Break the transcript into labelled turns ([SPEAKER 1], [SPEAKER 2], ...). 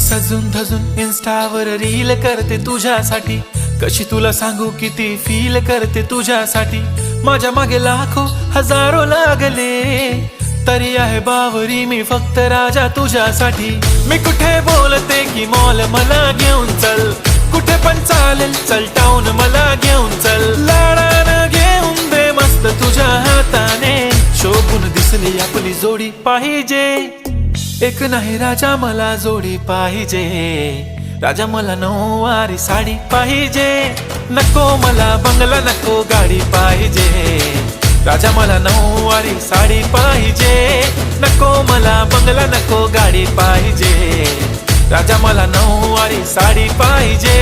[SPEAKER 1] सजून धजून इन्स्टावर reel करते तुझ्यासाठी, कशी तुला सांगू किती फील करते तुझ्यासाठी. माझ्या मागे लाखो हजारो लागले, तरी आहे बावरी मी फक्त राजा तुझ्यासाठी. मी कुठे बोलते की मॉल मला घेऊन चल, कुठे पण चालेल चल टाऊन मला घेऊन चल. लाडानं घेऊन दे मस्त तुझ्या हाताने, शोभून दिसली आपली जोडी पाहिजे. एक नाही राजा मला जोडी पाहिजे, राजा मला नऊवारी साडी पाहिजे. नको मला बंगला नको गाडी पाहिजे, राजा मला नऊवारी साडी पाहिजे. नको मला बंगला नको गाडी पाहिजे, राजा मला नऊवारी साडी पाहिजे.